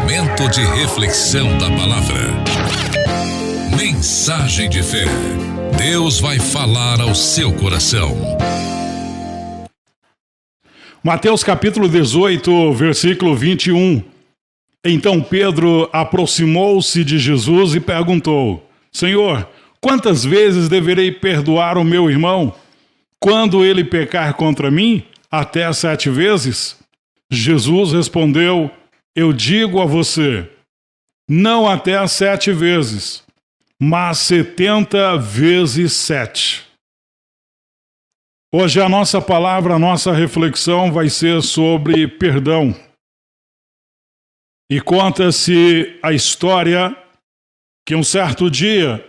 Momento de reflexão da palavra. Mensagem de fé. Deus vai falar ao seu coração. Mateus capítulo 18, versículo 21. Então Pedro aproximou-se de Jesus e perguntou: Senhor, quantas vezes deverei perdoar o meu irmão quando ele pecar contra mim? Até 7 vezes? Jesus respondeu: Eu digo a você, não até 7 vezes, mas 70 vezes 7. Hoje a nossa palavra, a nossa reflexão vai ser sobre perdão. E conta-se a história que um certo dia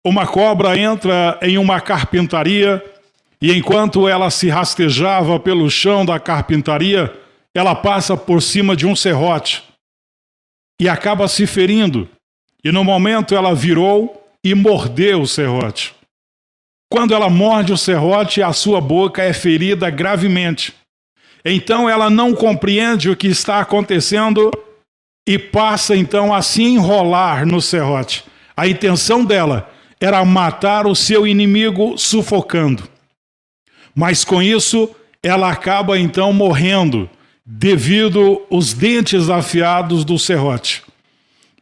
uma cobra entra em uma carpintaria e enquanto ela se rastejava pelo chão da carpintaria, ela passa por cima de um serrote e acaba se ferindo. E no momento ela virou e mordeu o serrote. Quando ela morde o serrote, a sua boca é ferida gravemente. Então ela não compreende o que está acontecendo e passa então a se enrolar no serrote. A intenção dela era matar o seu inimigo sufocando. Mas com isso, ela acaba então morrendo devido aos dentes afiados do serrote.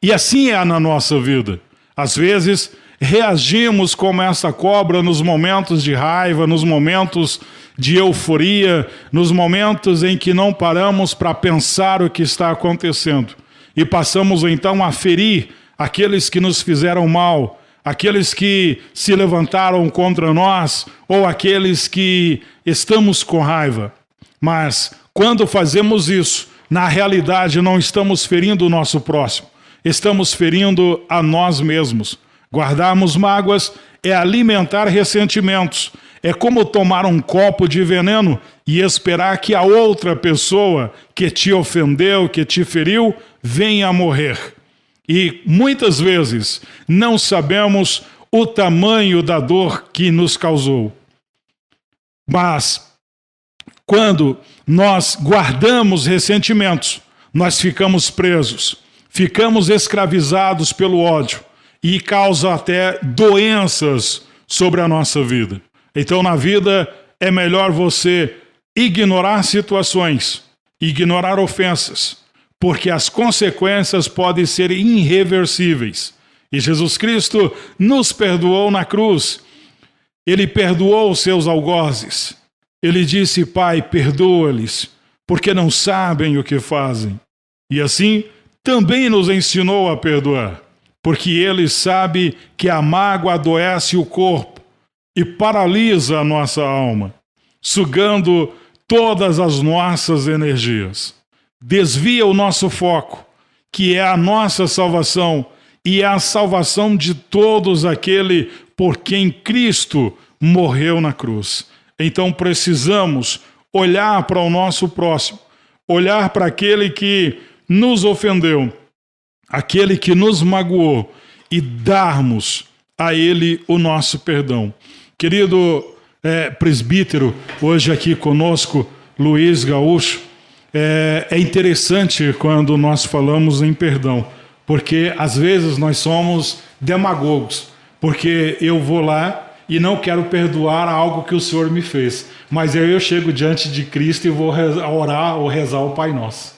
E assim é na nossa vida. Às vezes, reagimos como essa cobra nos momentos de raiva, nos momentos de euforia, nos momentos em que não paramos para pensar o que está acontecendo. E passamos então a ferir aqueles que nos fizeram mal, aqueles que se levantaram contra nós ou aqueles que estamos com raiva. Mas quando fazemos isso, na realidade não estamos ferindo o nosso próximo, estamos ferindo a nós mesmos. Guardarmos mágoas é alimentar ressentimentos. É como tomar um copo de veneno e esperar que a outra pessoa que te ofendeu, que te feriu, venha a morrer. E muitas vezes não sabemos o tamanho da dor que nos causou. Mas quando nós guardamos ressentimentos, nós ficamos presos, ficamos escravizados pelo ódio e causa até doenças sobre a nossa vida. Então, na vida, é melhor você ignorar situações, ignorar ofensas, porque as consequências podem ser irreversíveis. E Jesus Cristo nos perdoou na cruz. Ele perdoou os seus algozes. Ele disse: Pai, perdoa-lhes, porque não sabem o que fazem. E assim, também nos ensinou a perdoar, porque Ele sabe que a mágoa adoece o corpo e paralisa a nossa alma, sugando todas as nossas energias. Desvia o nosso foco, que é a nossa salvação e é a salvação de todos aquele por quem Cristo morreu na cruz. Então precisamos olhar para o nosso próximo, olhar para aquele que nos ofendeu, aquele que nos magoou e darmos a ele o nosso perdão. Querido presbítero, hoje aqui conosco, Luiz Gaúcho, é interessante quando nós falamos em perdão, porque às vezes nós somos demagogos, porque eu vou lá e não quero perdoar algo que o Senhor me fez, mas eu chego diante de Cristo e vou orar ou rezar o Pai Nosso.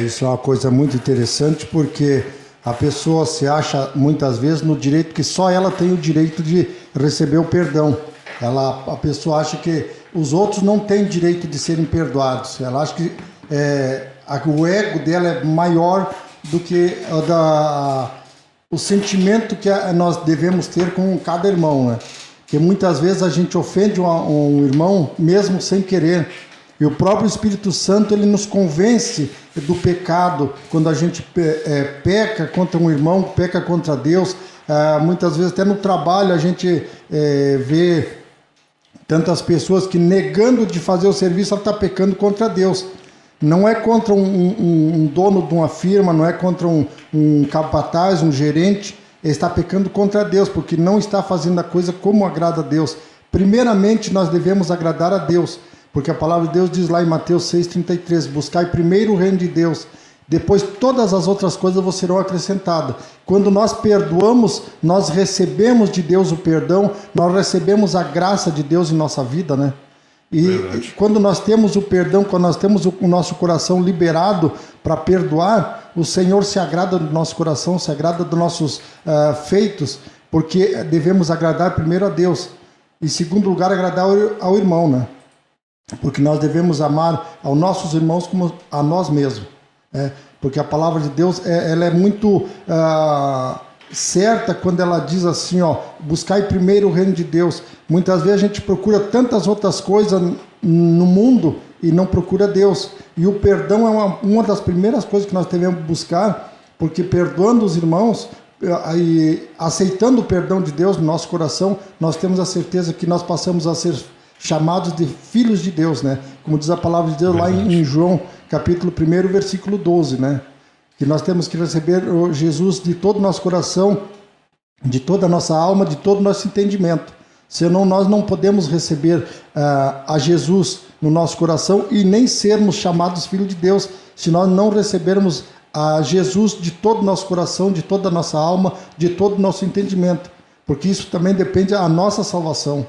Isso é uma coisa muito interessante, porque a pessoa se acha muitas vezes no direito que só ela tem o direito de receber o perdão. A pessoa acha que os outros não têm direito de serem perdoados. Ela acha que o ego dela é maior do que o sentimento que nós devemos ter com cada irmão, né? Porque muitas vezes a gente ofende um irmão mesmo sem querer. E o próprio Espírito Santo, ele nos convence do pecado. Quando a gente peca contra um irmão, peca contra Deus, muitas vezes até no trabalho a gente vê tantas pessoas que, negando de fazer o serviço, ela está pecando contra Deus. Não é contra um dono de uma firma, não é contra um capataz, um gerente. Ele está pecando contra Deus, porque não está fazendo a coisa como agrada a Deus. Primeiramente, nós devemos agradar a Deus, porque a palavra de Deus diz lá em Mateus 6,33, buscai primeiro o reino de Deus Depois todas as outras coisas vos serão acrescentadas. Quando nós perdoamos, nós recebemos de Deus o perdão, nós recebemos a graça de Deus em nossa vida, né? E quando nós temos o perdão, quando nós temos o nosso coração liberado para perdoar, o Senhor se agrada do nosso coração, se agrada dos nossos feitos, porque devemos agradar primeiro a Deus. Em segundo lugar, agradar ao irmão, né? Porque nós devemos amar aos nossos irmãos como a nós mesmos. Porque a palavra de Deus ela é muito certa quando ela diz assim, ó, buscai primeiro o reino de Deus. Muitas vezes a gente procura tantas outras coisas no mundo e não procura Deus. E o perdão é uma das primeiras coisas que nós devemos buscar, porque perdoando os irmãos e aceitando o perdão de Deus no nosso coração, nós temos a certeza que nós passamos a ser chamados de filhos de Deus, né? Como diz a palavra de Deus lá em João, capítulo 1, versículo 12, né? Que nós temos que receber Jesus de todo o nosso coração, de toda a nossa alma, de todo o nosso entendimento. Senão nós não podemos receber a Jesus no nosso coração e nem sermos chamados filhos de Deus, se nós não recebermos a Jesus de todo o nosso coração, de toda a nossa alma, de todo o nosso entendimento. Porque isso também depende da nossa salvação.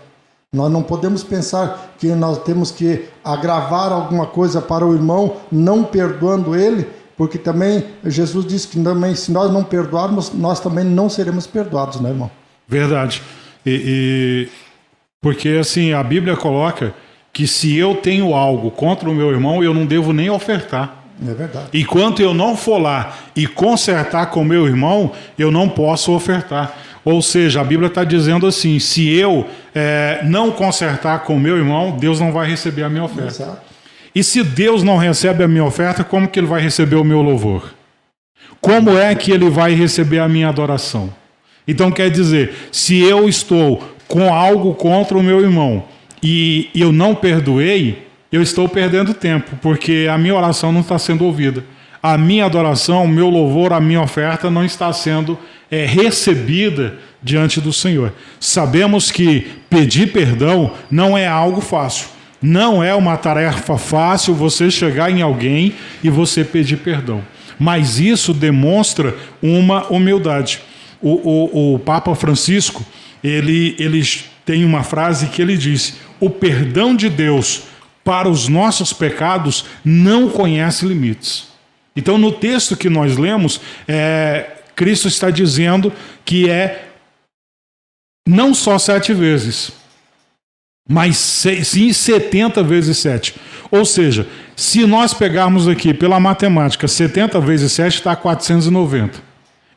Nós não podemos pensar que nós temos que agravar alguma coisa para o irmão, não perdoando ele, porque também Jesus disse que também, se nós não perdoarmos, nós também não seremos perdoados, né, irmão? Verdade. Porque assim, a Bíblia coloca que se eu tenho algo contra o meu irmão, eu não devo nem ofertar. É verdade. Enquanto eu não for lá e consertar com o meu irmão, eu não posso ofertar. Ou seja, a Bíblia está dizendo assim, se eu não consertar com o meu irmão, Deus não vai receber a minha oferta. Exato. E se Deus não recebe a minha oferta, como que Ele vai receber o meu louvor? Como é que Ele vai receber a minha adoração? Então quer dizer, se eu estou com algo contra o meu irmão e eu não perdoei, eu estou perdendo tempo, porque a minha oração não está sendo ouvida. A minha adoração, o meu louvor, a minha oferta não está sendo recebida diante do Senhor. Sabemos que pedir perdão não é algo fácil. Não é uma tarefa fácil você chegar em alguém e você pedir perdão. Mas isso demonstra uma humildade. O Papa Francisco, ele tem uma frase que ele disse: o perdão de Deus para os nossos pecados não conhece limites. Então, no texto que nós lemos, Cristo está dizendo que não só 7 vezes, mas sim 70 vezes 7. Ou seja, se nós pegarmos aqui pela matemática, 70 vezes 7 está 490.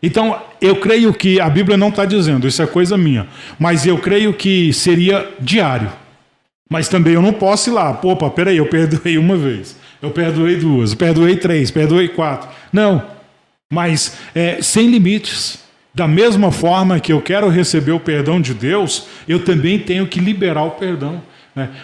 Então, eu creio que a Bíblia não está dizendo, isso é coisa minha, mas eu creio que seria diário. Mas também eu não posso ir lá, opa, peraí, eu perdoei uma vez, eu perdoei 2, eu perdoei 3, perdoei 4. Não, mas sem limites. Da mesma forma que eu quero receber o perdão de Deus, eu também tenho que liberar o perdão.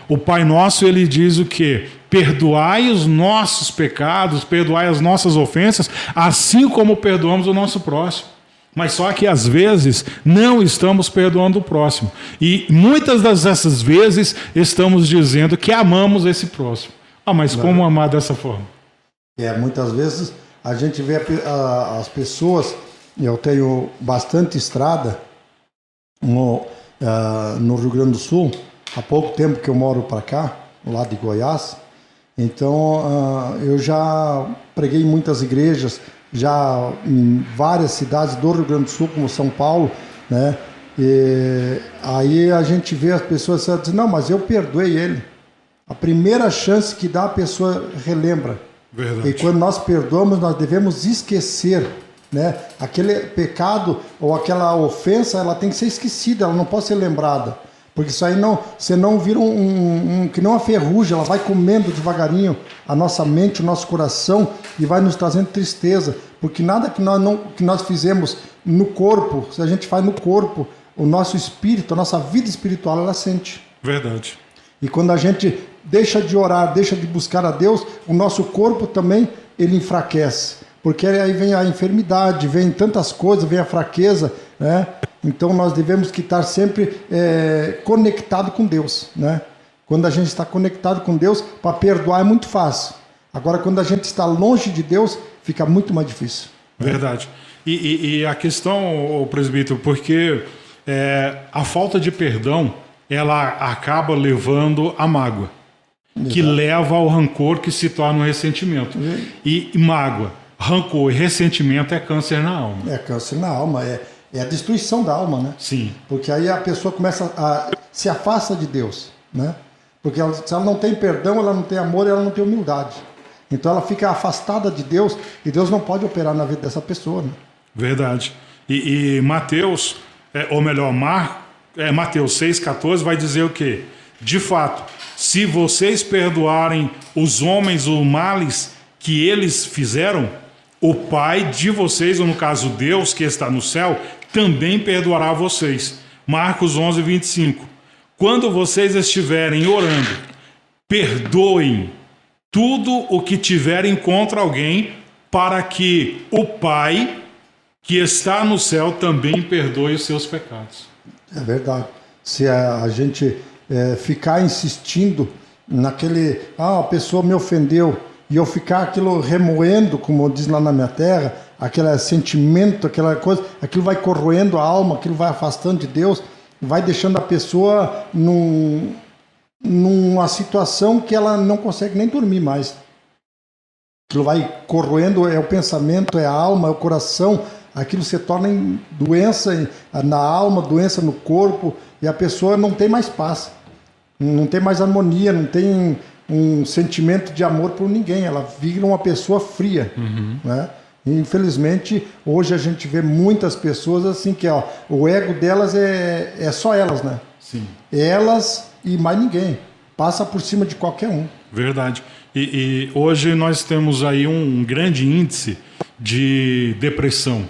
O Pai Nosso, ele diz o quê? Perdoai os nossos pecados, perdoai as nossas ofensas, assim como perdoamos o nosso próximo. Mas só que às vezes não estamos perdoando o próximo. E muitas dessas vezes estamos dizendo que amamos esse próximo. Mas como amar dessa forma? Muitas vezes a gente vê as pessoas, eu tenho bastante estrada no Rio Grande do Sul, há pouco tempo que eu moro para cá, lá de Goiás, então eu já preguei em muitas igrejas, já em várias cidades do Rio Grande do Sul, como São Paulo, né? E aí a gente vê as pessoas dizendo, não, mas eu perdoei ele. A primeira chance que dá, a pessoa relembra. Verdade. E quando nós perdoamos, nós devemos esquecer, né? Aquele pecado ou aquela ofensa, ela tem que ser esquecida, ela não pode ser lembrada. Porque isso aí você não vira que não uma ferrugem, ela vai comendo devagarinho a nossa mente, o nosso coração e vai nos trazendo tristeza. Porque nada que nós fizemos no corpo, se a gente faz no corpo, o nosso espírito, a nossa vida espiritual, ela sente. Verdade. E quando a gente deixa de orar, deixa de buscar a Deus, o nosso corpo também, ele enfraquece. Porque aí vem a enfermidade, vem tantas coisas, vem a fraqueza, né? Então nós devemos que estar sempre conectado com Deus, né? Quando a gente está conectado com Deus, para perdoar é muito fácil. Agora, quando a gente está longe de Deus, fica muito mais difícil. Verdade. E a questão, ô presbítero, porque a falta de perdão, ela acaba levando à mágoa, que leva ao rancor, que se torna um ressentimento. E mágoa, rancor e ressentimento é câncer na alma. É câncer na alma, é a destruição da alma, né? Sim. Porque aí a pessoa começa se afasta de Deus, né? Porque se ela não tem perdão, ela não tem amor, ela não tem humildade. Então ela fica afastada de Deus e Deus não pode operar na vida dessa pessoa, né? Verdade. E Mateus, ou melhor, Mateus 6,14 vai dizer o quê? De fato, se vocês perdoarem os homens os males que eles fizeram, o Pai de vocês, ou no caso Deus que está no céu, também perdoará vocês. Marcos 11:25. Quando vocês estiverem orando, perdoem tudo o que tiverem contra alguém, para que o Pai que está no céu também perdoe os seus pecados. É verdade. Se a gente ficar insistindo naquele, a pessoa me ofendeu, e eu ficar aquilo remoendo, como diz lá na minha terra, aquele sentimento, aquela coisa, aquilo vai corroendo a alma, aquilo vai afastando de Deus, vai deixando a pessoa numa situação que ela não consegue nem dormir mais. Aquilo vai corroendo, o pensamento, a alma, o coração, aquilo se torna em doença na alma, doença no corpo, e a pessoa não tem mais paz, não tem mais harmonia, não tem um sentimento de amor por ninguém, ela vira uma pessoa fria, né? E, infelizmente, hoje a gente vê muitas pessoas assim que o ego delas é só elas, né? Sim. Elas e mais ninguém, passa por cima de qualquer um. Verdade. E hoje nós temos aí um grande índice de depressão.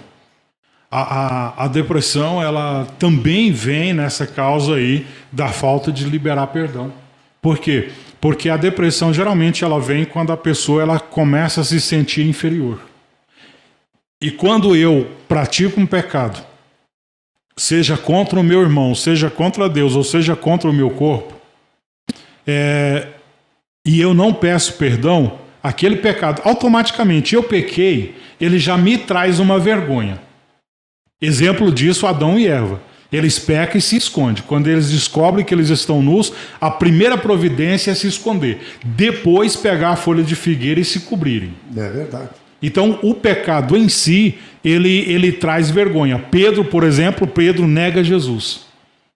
A depressão, ela também vem nessa causa aí da falta de liberar perdão. Por quê? Porque a depressão geralmente ela vem quando a pessoa ela começa a se sentir inferior. E quando eu pratico um pecado, seja contra o meu irmão, seja contra Deus, ou seja contra o meu corpo, e eu não peço perdão, aquele pecado, automaticamente eu pequei, ele já me traz uma vergonha. Exemplo disso, Adão e Eva. Eles pecam e se escondem. Quando eles descobrem que eles estão nus, a primeira providência é se esconder. Depois pegar a folha de figueira e se cobrirem. É verdade. Então, o pecado em si, ele traz vergonha. Pedro, por exemplo, Pedro nega Jesus.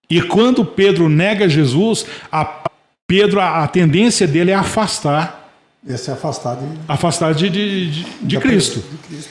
E quando Pedro nega Jesus, a tendência dele é afastar. Esse é afastar de Cristo,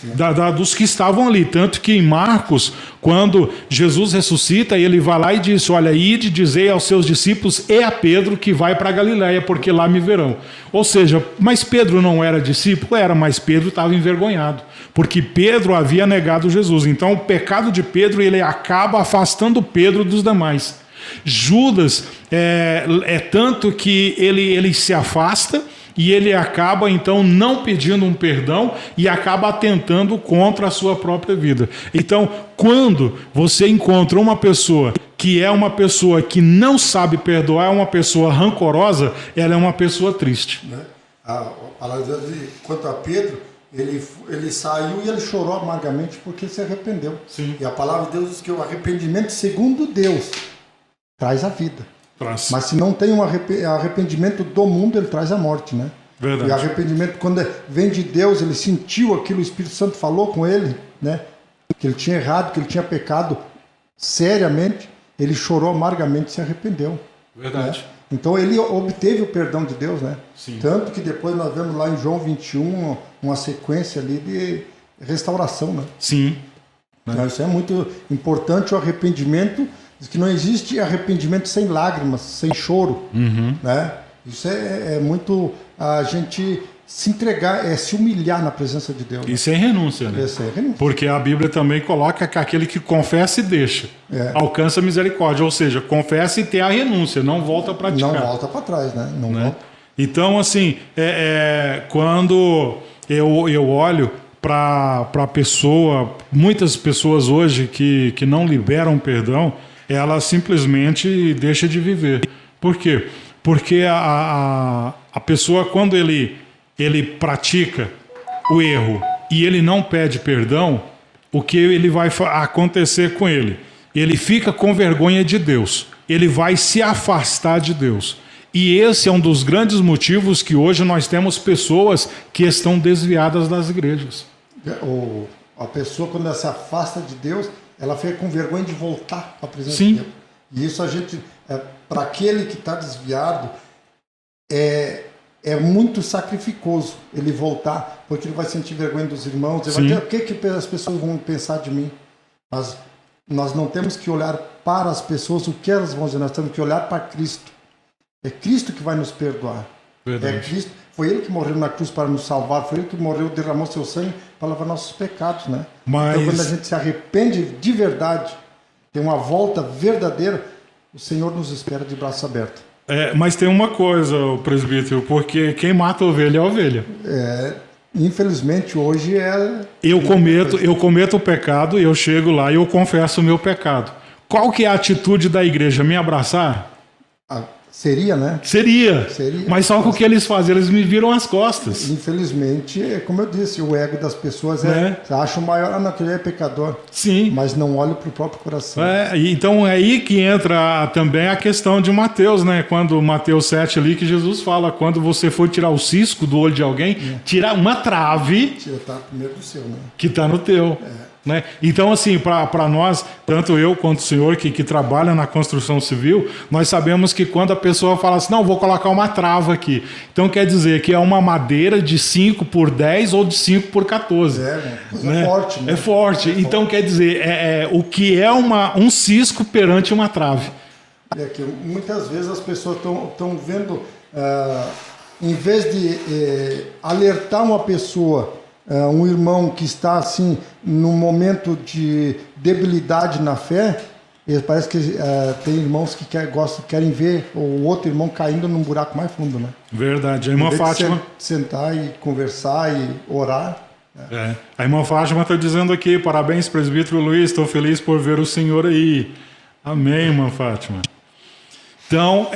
né? Dos que estavam ali. Tanto que em Marcos, quando Jesus ressuscita, ele vai lá e diz, olha, ide dizei aos seus discípulos e a Pedro que vai para a Galileia, porque lá me verão. Ou seja, mas Pedro não era discípulo? Era, mas Pedro estava envergonhado, porque Pedro havia negado Jesus. Então o pecado de Pedro, ele acaba afastando Pedro dos demais. Judas é tanto que ele se afasta, e ele acaba, então, não pedindo um perdão e acaba atentando contra a sua própria vida. Então, quando você encontra uma pessoa que é uma pessoa que não sabe perdoar, é uma pessoa rancorosa, ela é uma pessoa triste. Né? A palavra de Deus, quanto a Pedro, ele saiu e ele chorou amargamente porque se arrependeu. Sim. E a palavra de Deus diz que o arrependimento segundo Deus traz a vida. Mas se não tem um arrependimento do mundo, ele traz a morte, né? Verdade. E arrependimento, quando vem de Deus, ele sentiu aquilo, o Espírito Santo falou com ele, né? Que ele tinha errado, que ele tinha pecado seriamente, ele chorou amargamente e se arrependeu. Verdade. Né? Então ele obteve o perdão de Deus, né? Sim. Tanto que depois nós vemos lá em João 21 uma sequência ali de restauração, né? Sim. Então, isso é muito importante, o arrependimento. Diz que não existe arrependimento sem lágrimas, sem choro. Né? Isso é muito a gente se entregar, se humilhar na presença de Deus. Isso é renúncia, né? Isso é renúncia. Porque a Bíblia também coloca que aquele que confessa e deixa, alcança a misericórdia. Ou seja, confessa e tem a renúncia, não volta a praticar. Não volta para trás, né? Não volta. Então, assim, quando eu olho para a pessoa, muitas pessoas hoje que não liberam perdão, ela simplesmente deixa de viver. Por quê? Porque a pessoa, quando ele ele pratica o erro e ele não pede perdão, o que ele vai acontecer com ele? Ele fica com vergonha de Deus. Ele vai se afastar de Deus. E esse é um dos grandes motivos que hoje nós temos pessoas que estão desviadas das igrejas. A pessoa, quando ela se afasta de Deus, ela fica com vergonha de voltar para a presença Sim. de Deus. E isso a gente, para aquele que está desviado, é muito sacrificoso ele voltar, porque ele vai sentir vergonha dos irmãos, ele vai ter, o que as pessoas vão pensar de mim? Mas nós não temos que olhar para as pessoas, o que elas vão dizer, nós temos que olhar para Cristo. É Cristo que vai nos perdoar. Verdade. É Cristo, foi Ele que morreu na cruz para nos salvar, foi Ele que morreu, derramou seu sangue para lavar nossos pecados, né? Mas... Então, quando a gente se arrepende de verdade, tem uma volta verdadeira, o Senhor nos espera de braço aberto. Mas tem uma coisa, presbítero, porque quem mata a ovelha é a ovelha. Infelizmente, hoje Eu cometo o pecado, eu chego lá e eu confesso o meu pecado. Qual que é a atitude da igreja? Me abraçar? Seria, né? Seria. Mas só que o que eles fazem? Eles me viram as costas. Infelizmente, como eu disse, o ego das pessoas acha o maior, não, aquele é pecador. Sim. Mas não olha para o próprio coração. Então é aí que entra também a questão de Mateus, né? Quando Mateus 7 ali, que Jesus fala, quando você for tirar o cisco do olho de alguém, tirar uma trave Tá primeiro do seu, né? que está no teu. Né? Então, assim, para nós, tanto eu quanto o senhor que trabalha na construção civil, nós sabemos que quando a pessoa fala assim, não, vou colocar uma trava aqui. Então quer dizer que é uma madeira de 5 por 10 ou de 5 por 14. Né? É forte, né? É forte. Então quer dizer, o que é um cisco perante uma trave. Que muitas vezes as pessoas estão vendo, em vez de alertar uma pessoa, um irmão que está assim num momento de debilidade na fé, parece que tem irmãos que querem ver o outro irmão caindo num buraco mais fundo, né? Verdade. A irmã Fátima sentar e conversar e orar. A irmã Fátima está dizendo aqui, parabéns, presbítero Luiz, estou feliz por ver o senhor aí. Amém, irmã Fátima. Então,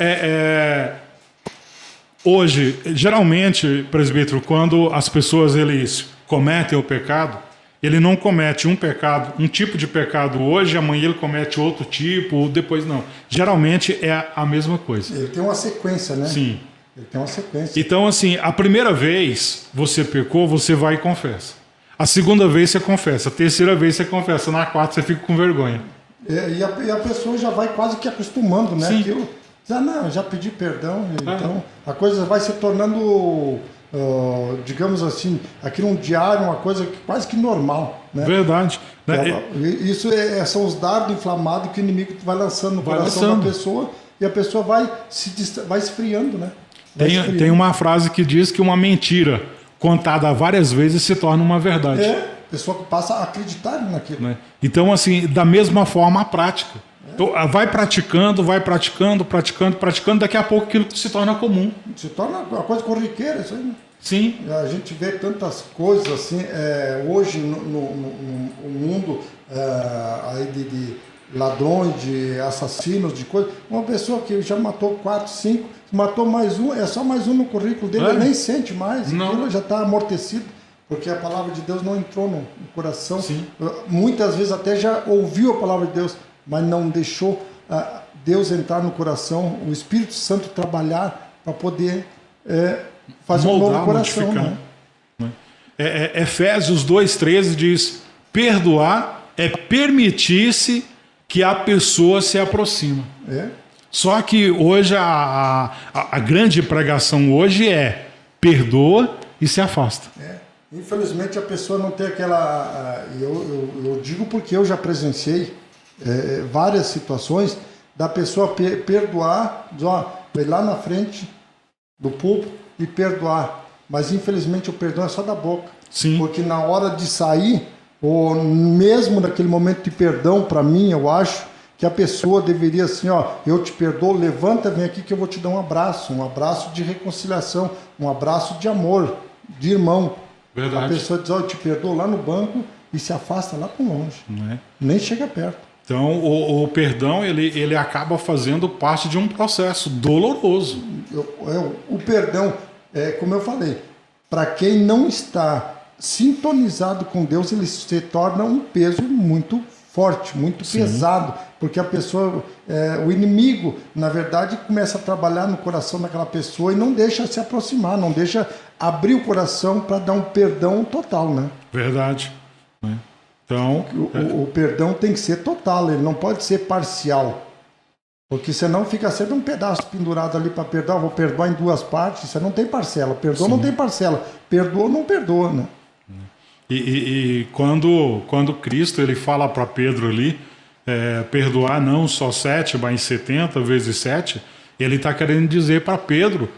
hoje, geralmente, presbítero, quando as pessoas eles cometem o pecado, ele não comete um tipo de pecado hoje, amanhã ele comete outro tipo, depois não. Geralmente é a mesma coisa. Ele tem uma sequência, né? Sim. Ele tem uma sequência. Então, assim, a primeira vez você pecou, você vai e confessa. A segunda vez você confessa. A terceira vez você confessa. Na quarta você fica com vergonha. E a pessoa já vai quase que acostumando, né? Sim. Aquilo, já pedi perdão. Então, a coisa vai se tornando... digamos assim, aquilo um diário, uma coisa quase que normal, né? Verdade. Isso são os dardos inflamados que o inimigo vai lançando no coração da pessoa e a pessoa vai esfriando, né? Tem uma frase que diz que uma mentira contada várias vezes se torna uma verdade. A pessoa passa a acreditar naquilo. Né? Então, assim, da mesma forma a prática. Então, vai praticando, daqui a pouco aquilo se torna comum. Se torna uma coisa corriqueira, isso aí, né? Sim. A gente vê tantas coisas assim, hoje no mundo aí de ladrões, de assassinos, de coisas. Uma pessoa que já matou 4, 5, matou mais um, é só mais um no currículo dele, ele nem sente mais, aquilo já está amortecido, porque a palavra de Deus não entrou no coração. Sim. Muitas vezes até já ouviu a palavra de Deus, mas não deixou Deus entrar no coração, o Espírito Santo trabalhar para poder fazer um novo coração. Né? Efésios 2,13 diz, perdoar é permitir-se que a pessoa se aproxima. Só que hoje a grande pregação hoje perdoa e se afasta. Infelizmente a pessoa não tem aquela... Eu digo porque eu já presenciei várias situações da pessoa perdoar, ir lá na frente do púlpito e perdoar. Mas infelizmente o perdão é só da boca. Sim. Porque na hora de sair, ou mesmo naquele momento de perdão, para mim, eu acho que a pessoa deveria assim, eu te perdoo, levanta, vem aqui que eu vou te dar um abraço de reconciliação, um abraço de amor, de irmão. Verdade. A pessoa diz, eu te perdoo lá no banco e se afasta lá para longe. Nem chega perto. Então, o perdão, ele acaba fazendo parte de um processo doloroso. O perdão, como eu falei, para quem não está sintonizado com Deus, ele se torna um peso muito forte, muito pesado, porque a pessoa, o inimigo, na verdade, começa a trabalhar no coração daquela pessoa e não deixa se aproximar, não deixa abrir o coração para dar um perdão total, né? Verdade. Então, o perdão tem que ser total, ele não pode ser parcial. Porque senão fica sempre um pedaço pendurado ali para perdoar, vou perdoar em duas partes, você não tem parcela, perdoa não tem parcela, perdoa não perdoa, né? E quando Cristo ele fala para Pedro ali, perdoar não só 7, mas 70 vezes 7, ele está querendo dizer para Pedro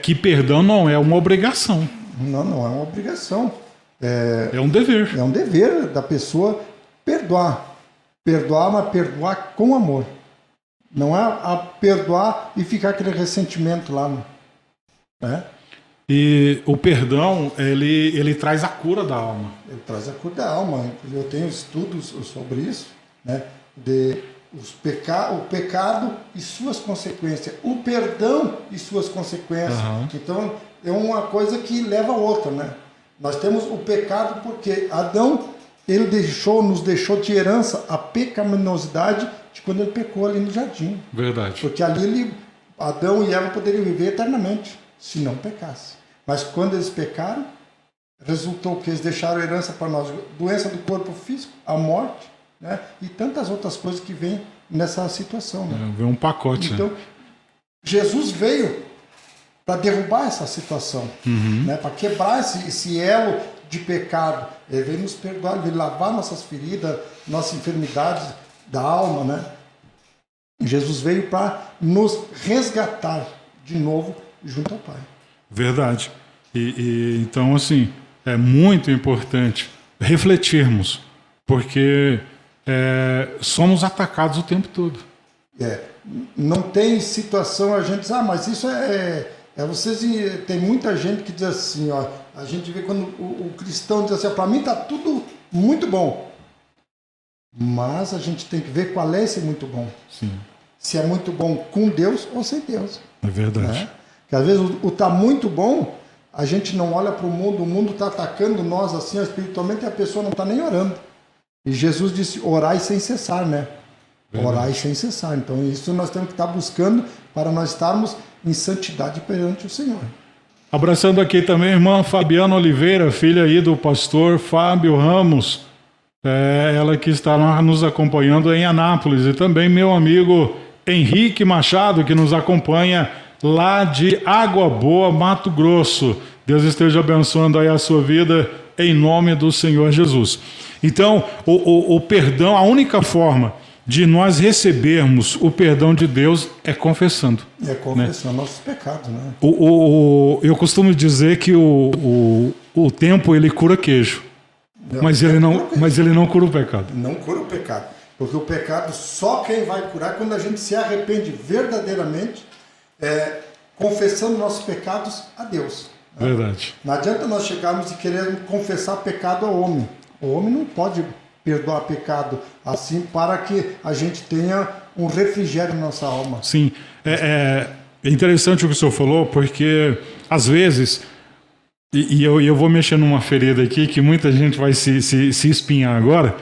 que perdão não é uma obrigação. Não é uma obrigação. É um dever. É um dever da pessoa perdoar. Perdoar, mas perdoar com amor. Não é a perdoar e ficar aquele ressentimento lá. Né? E o perdão, ele traz a cura da alma. Ele traz a cura da alma. Eu tenho estudos sobre isso, né? O pecado e suas consequências. O perdão e suas consequências. Uhum. Então, é uma coisa que leva a outra, né? Nós temos o pecado porque Adão, ele nos deixou de herança a pecaminosidade de quando ele pecou ali no jardim. Verdade. Porque ali Adão e Eva poderiam viver eternamente, se não pecasse. Mas quando eles pecaram, resultou que eles deixaram herança para nós, doença do corpo físico, a morte, né? E tantas outras coisas que vêm nessa situação. Né? Vem um pacote. Então, Jesus veio para derrubar essa situação, né? Para quebrar esse elo de pecado. Ele veio nos perdoar, ele veio lavar nossas feridas, nossas enfermidades da alma, né? Jesus veio para nos resgatar de novo junto ao Pai. Verdade. Então, assim, é muito importante refletirmos, porque somos atacados o tempo todo. Não tem situação, a gente diz, mas isso vocês, tem muita gente que diz assim, ó, a gente vê quando o cristão diz assim, para mim está tudo muito bom. Mas a gente tem que ver qual é esse muito bom. Sim. Se é muito bom com Deus ou sem Deus. É verdade. Né? Porque às vezes o tá muito bom, a gente não olha para o mundo está atacando nós assim espiritualmente e a pessoa não está nem orando. E Jesus disse, orai sem cessar, né? Verdade. Orai sem cessar. Então isso nós temos que estar buscando para nós estarmos em santidade perante o Senhor. Abraçando aqui também a irmã Fabiana Oliveira, filha aí do pastor Fábio Ramos, ela que está nos acompanhando em Anápolis, e também meu amigo Henrique Machado, que nos acompanha lá de Água Boa, Mato Grosso. Deus esteja abençoando aí a sua vida em nome do Senhor Jesus. Então, o perdão, a única forma de nós recebermos o perdão de Deus é confessando. É confessando, né? Nossos pecados, né? Eu costumo dizer que o tempo ele cura queijo, mas ele não cura o pecado. Não cura o pecado, porque o pecado só quem vai curar quando a gente se arrepende verdadeiramente, confessando nossos pecados a Deus. Né? Verdade. Não adianta nós chegarmos e querermos confessar pecado ao homem. O homem não pode perdoar pecado assim para que a gente tenha um refrigério na nossa alma. Sim, é interessante o que o senhor falou, porque às vezes, e eu vou mexer numa ferida aqui que muita gente vai se espinhar agora,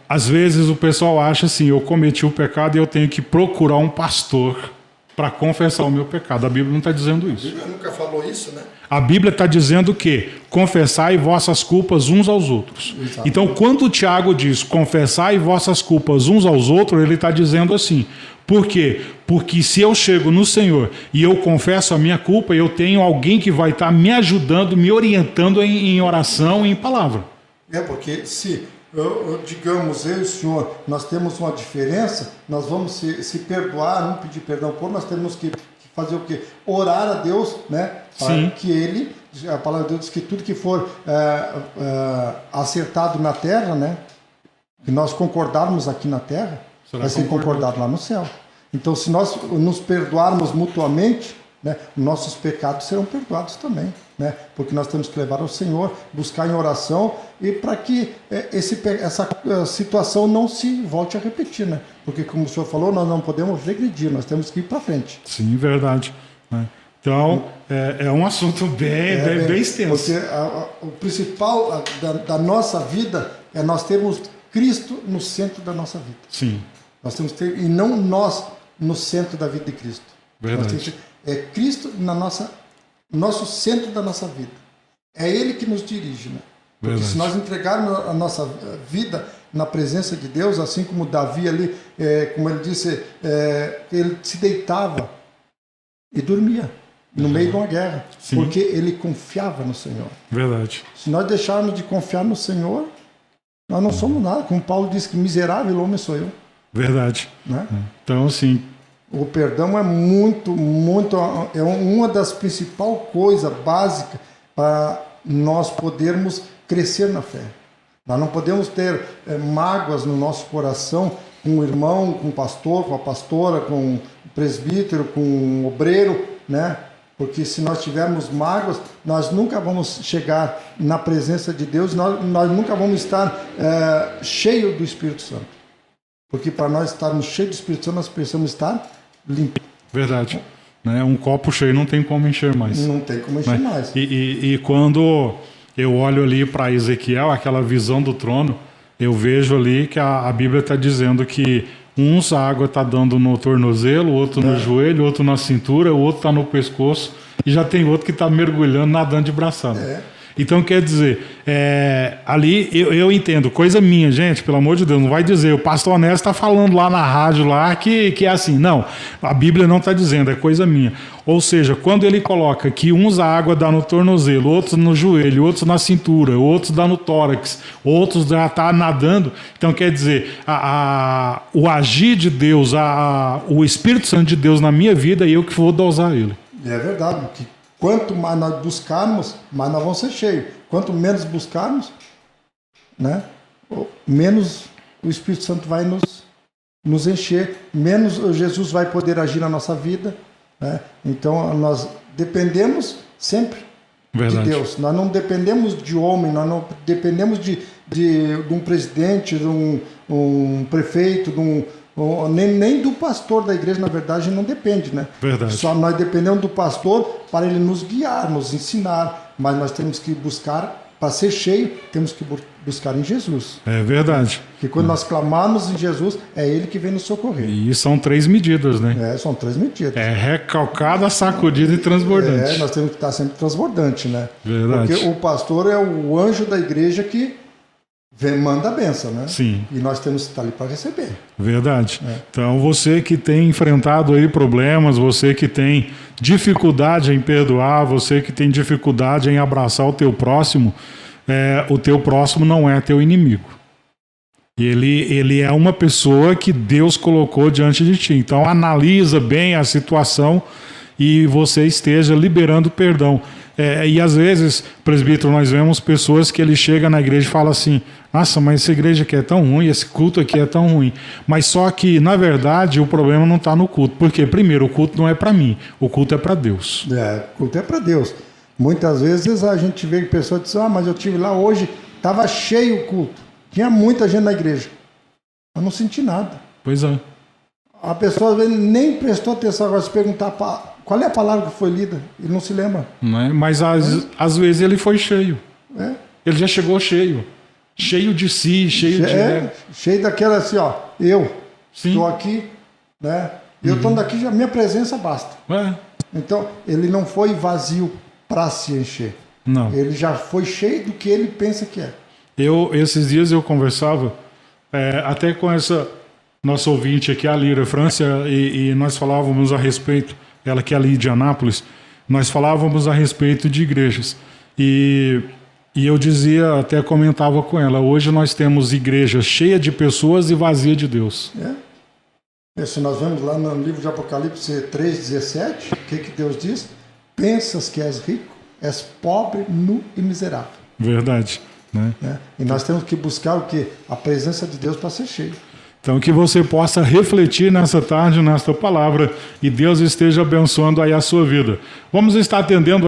às vezes o pessoal acha assim, eu cometi o pecado e eu tenho que procurar um pastor para confessar o meu pecado. A Bíblia não está dizendo isso. A Bíblia nunca falou isso, né? A Bíblia está dizendo que confessai vossas culpas uns aos outros. Exatamente. Então, quando o Tiago diz confessai vossas culpas uns aos outros, ele está dizendo assim. Por quê? Porque se eu chego no Senhor e eu confesso a minha culpa, eu tenho alguém que vai estar me ajudando, me orientando em oração e em palavra. Porque se, digamos, eu e o senhor, nós temos uma diferença, nós vamos se perdoar, não pedir perdão por, nós temos que fazer o quê? Orar a Deus, né? Para que Ele, a palavra de Deus diz que tudo que for acertado na terra, né? Que nós concordarmos aqui na terra, vai ser concordado lá no céu. Então, se nós nos perdoarmos mutuamente, né, nossos pecados serão perdoados também, né? Porque nós temos que levar ao Senhor, buscar em oração e para que essa situação não se volte a repetir, né? Porque como o senhor falou, nós não podemos regredir, nós temos que ir para frente. Sim, verdade. Então, é um assunto bem extenso. Porque o principal da nossa vida é nós termos Cristo no centro da nossa vida. Sim. Nós temos que ter, e não nós no centro da vida de Cristo. Verdade. É Cristo nosso centro da nossa vida. É Ele que nos dirige, né? Porque se nós entregarmos a nossa vida na presença de Deus, assim como Davi ali, como ele disse, ele se deitava e dormia no meio de uma guerra, Sim. porque ele confiava no Senhor. Verdade. Se nós deixarmos de confiar no Senhor, nós não somos nada. Como Paulo disse que miserável homem sou eu. Verdade. Né? Então, assim... O perdão é é uma das principais coisas básicas para nós podermos crescer na fé. Nós não podemos ter mágoas no nosso coração com o irmão, com o pastor, com a pastora, com o presbítero, com o obreiro, né? Porque se nós tivermos mágoas, nós nunca vamos chegar na presença de Deus, nós nunca vamos estar cheios do Espírito Santo. Porque para nós estarmos cheios do Espírito Santo, nós precisamos estar limpos. Verdade. Né? Um copo cheio não tem como encher mais. Não tem como encher mais. E quando eu olho ali para Ezequiel, aquela visão do trono, eu vejo ali que a Bíblia está dizendo que uns a água está dando no tornozelo, outro no joelho, outro na cintura, o outro está no pescoço, e já tem outro que está mergulhando, nadando de braçada. Então, quer dizer, ali eu entendo, coisa minha, gente, pelo amor de Deus, não vai dizer, o pastor Honesto está falando lá na rádio lá que é assim. Não, a Bíblia não está dizendo, é coisa minha. Ou seja, quando ele coloca que uns a água dá no tornozelo, outros no joelho, outros na cintura, outros dá no tórax, outros já está nadando, então quer dizer, o agir de Deus, o Espírito Santo de Deus na minha vida, eu que vou dosar ele. É verdade, que quanto mais nós buscarmos, mais nós vamos ser cheios. Quanto menos buscarmos, né, menos o Espírito Santo vai nos encher, menos Jesus vai poder agir na nossa vida. Né? Então, nós dependemos sempre de Deus. Nós não dependemos de homem, nós não dependemos de um presidente, de um prefeito, nem do pastor da igreja, na verdade, não depende, né? Verdade. Só nós dependemos do pastor para ele nos guiar, nos ensinar, mas nós temos que buscar, para ser cheio, temos que buscar em Jesus. É verdade. Porque quando nós clamarmos em Jesus, é Ele que vem nos socorrer. E são 3 medidas, né? São 3 medidas. Recalcada, sacudida e transbordante. Nós temos que estar sempre transbordante, né? Verdade. Porque o pastor é o anjo da igreja que manda a benção, né? Sim. E nós temos que estar ali para receber. Verdade. Então, você que tem enfrentado aí problemas, você que tem dificuldade em perdoar, você que tem dificuldade em abraçar o teu próximo não é teu inimigo. Ele é uma pessoa que Deus colocou diante de ti. Então, analisa bem a situação e você esteja liberando perdão. E às vezes, presbítero, nós vemos pessoas que ele chega na igreja e fala assim: nossa, mas essa igreja aqui é tão ruim, esse culto aqui é tão ruim. Mas só que, na verdade, o problema não está no culto. Porque, primeiro, o culto não é para mim, o culto é para Deus. O culto é para Deus. Muitas vezes a gente vê pessoas que dizem: mas eu estive lá hoje, estava cheio o culto. Tinha muita gente na igreja. Eu não senti nada. Pois é. A pessoa às vezes nem prestou atenção. Agora, se perguntar qual é a palavra que foi lida, ele não se lembra. Não é? Mas às vezes ele foi cheio. Ele já chegou cheio. Cheio de si, cheio daquela assim, ó. Eu estou Sim. aqui, né? Eu estando aqui, já minha presença basta. Então, ele não foi vazio para se encher. Não. Ele já foi cheio do que ele pensa que é. Esses dias eu conversava até com essa nossa ouvinte aqui, a Lira França, e nós falávamos a respeito, ela que é ali de Anápolis, nós falávamos a respeito de igrejas. E eu dizia, até comentava com ela, hoje nós temos igrejas cheias de pessoas e vazia de Deus. Se nós vemos lá no livro de Apocalipse 3,17, o que Deus diz? Pensas que és rico, és pobre, nu e miserável. Verdade. Né? E nós temos que buscar o quê? A presença de Deus para ser cheio. Então, que você possa refletir nessa tarde, nesta palavra, e Deus esteja abençoando aí a sua vida. Vamos estar atendendo